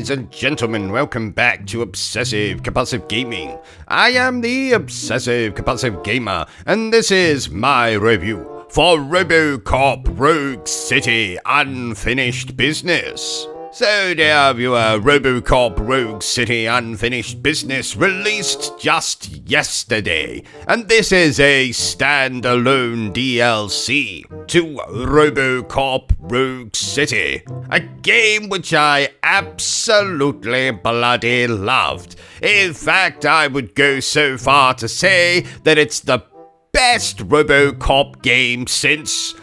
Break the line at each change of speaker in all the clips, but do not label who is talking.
Ladies and gentlemen, welcome back to Obsessive Compulsive Gaming. I am the Obsessive Compulsive Gamer, and this is my review for ROBOCOP Rogue City Unfinished Business. So there viewer, ROBOCOP Rogue City Unfinished Business released just yesterday, and this is a standalone DLC to ROBOCOP Rogue City, a game which I absolutely bloody loved. In fact, I would go so far to say that it's the best ROBOCOP game since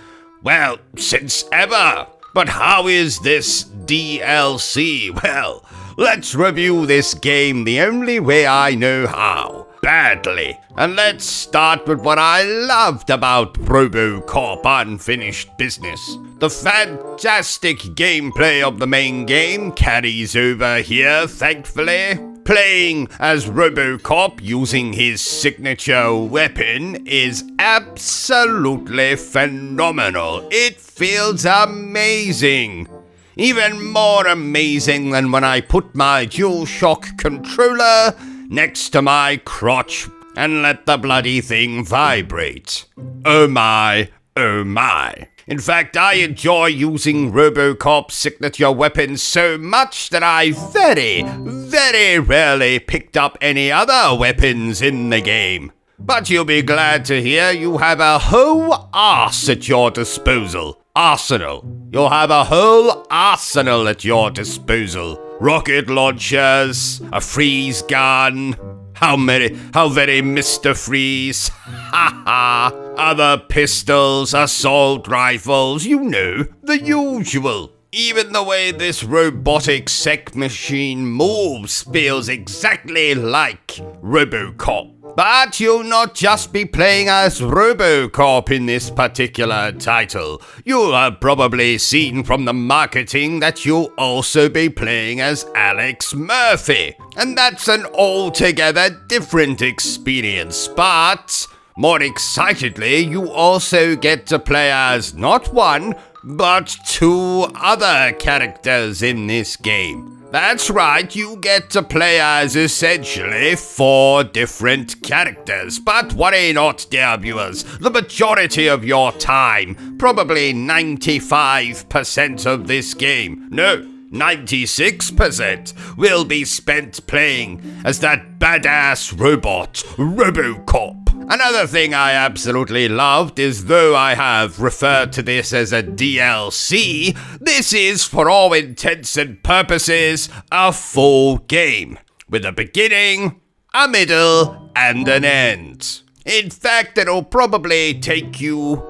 ever. But how is this DLC? Well, let's review this game the only way I know how. Badly. And let's start with what I loved about ROBOCOP Unfinished Business. The fantastic gameplay of the main game carries over here, thankfully. Playing as ROBOCOP using his signature weapon is absolutely phenomenal. It feels amazing. Even more amazing than when I put my DualShock controller next to my crotch and let the bloody thing vibrate. Oh my, oh my. In fact, I enjoy using ROBOCOP's signature weapons so much that I very rarely picked up any other weapons in the game. But you'll be glad to hear you have a whole arse at your disposal. Arsenal. You'll have a whole arsenal at your disposal. Rocket launchers, a freeze gun. How very Mr. Freeze. Ha ha. Other pistols, assault rifles, you know, the usual. Even the way this robotic sex machine moves feels exactly like ROBOCOP. But you'll not just be playing as ROBOCOP in this particular title. You'll have probably seen from the marketing that you'll also be playing as Alex Murphy. And that's an altogether different experience, but more excitedly, you also get to play as not one, but two other characters in this game. That's right, you get to play as essentially 4 different characters. But worry not, dear viewers, the majority of your time, probably 95% of this game, no, 96% will be spent playing as that badass robot, ROBOCOP. Another thing I absolutely loved is, though I have referred to this as a DLC, this is, for all intents and purposes, a full game, with a beginning, a middle, and an end. In fact, it'll probably take you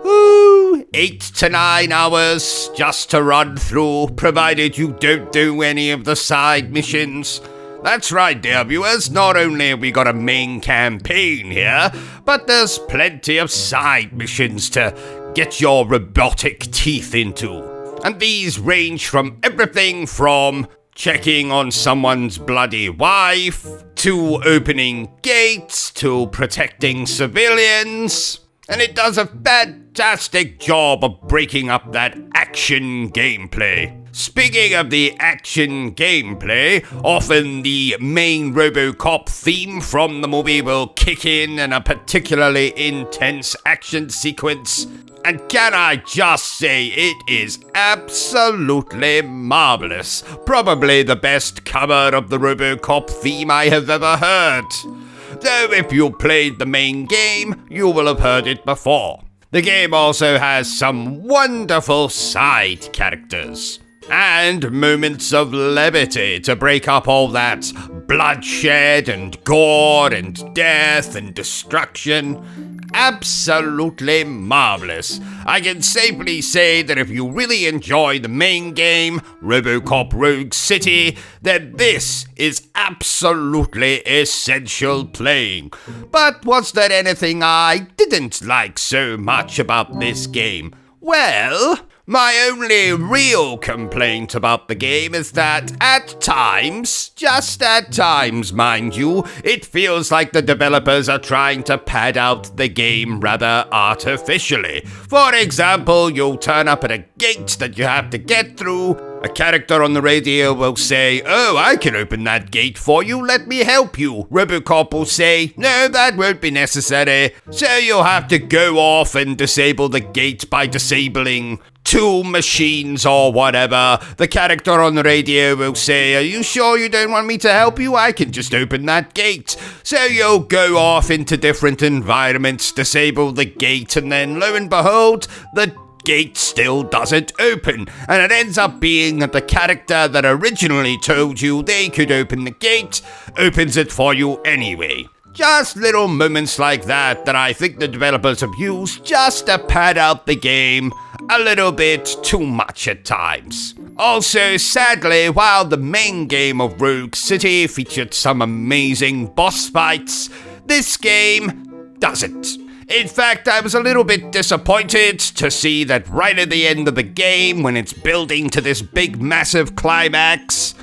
8 to 9 hours just to run through, provided you don't do any of the side missions. That's right, dear viewers, not only have we got a main campaign here, but there's plenty of side missions to get your robotic teeth into. And these range from everything from checking on someone's bloody wife, to opening gates, to protecting civilians. And it does a fantastic job of breaking up that action gameplay. Speaking of the action gameplay, often the main ROBOCOP theme from the movie will kick in a particularly intense action sequence. And can I just say, it is absolutely marvelous. Probably the best cover of the ROBOCOP theme I have ever heard. Though if you played the main game, you will have heard it before. The game also has some wonderful side characters and moments of levity to break up all that bloodshed and gore and death and destruction. Absolutely marvelous. I can safely say that if you really enjoy the main game, ROBOCOP Rogue City, then this is absolutely essential playing. But was there anything I didn't like so much about this game? Well, my only real complaint about the game is that at times, just at times mind you, it feels like the developers are trying to pad out the game rather artificially. For example, you'll turn up at a gate that you have to get through, A character on the radio will say, "Oh, I can open that gate for you, let me help you." ROBOCOP will say, "No, that won't be necessary." So you'll have to go off and disable the gate by disabling tool machines or whatever. The character on the radio will say, "Are you sure you don't want me to help you? I can just open that gate." So you'll go off into different environments, disable the gate, and then lo and behold, the gate still doesn't open, and it ends up being that the character that originally told you they could open the gate opens it for you anyway. Just little moments like that I think the developers have used just to pad out the game a little bit too much at times. Also, sadly, while the main game of Rogue City featured some amazing boss fights, this game doesn't. In fact, I was a little bit disappointed to see that right at the end of the game, when it's building to this big massive climax,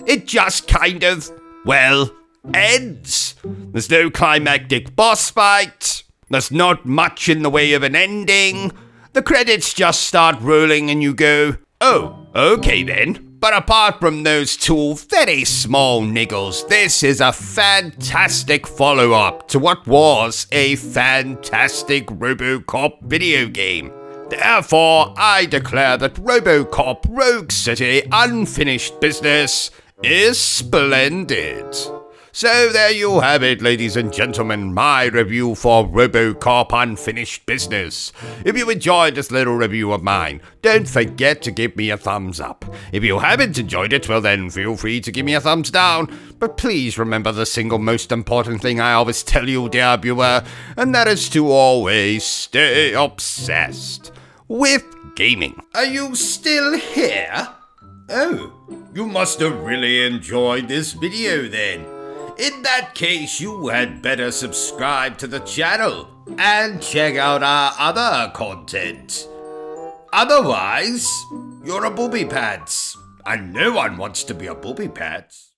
it just kind of, well, ends. There's no climactic boss fight, there's not much in the way of an ending, the credits just start rolling and you go, "Oh, okay then." But apart from those two very small niggles, this is a fantastic follow-up to what was a fantastic ROBOCOP video game. Therefore, I declare that ROBOCOP Rogue City Unfinished Business is splendid. So there you have it, ladies and gentlemen, my review for ROBOCOP Unfinished Business. If you enjoyed this little review of mine, don't forget to give me a thumbs up. If you haven't enjoyed it, well then feel free to give me a thumbs down. But please remember the single most important thing I always tell you, dear viewer, and that is to always stay obsessed with gaming. Are you still here? Oh, you must have really enjoyed this video then. In that case, you had better subscribe to the channel and check out our other content. Otherwise, you're a booby pants, and no one wants to be a booby pants.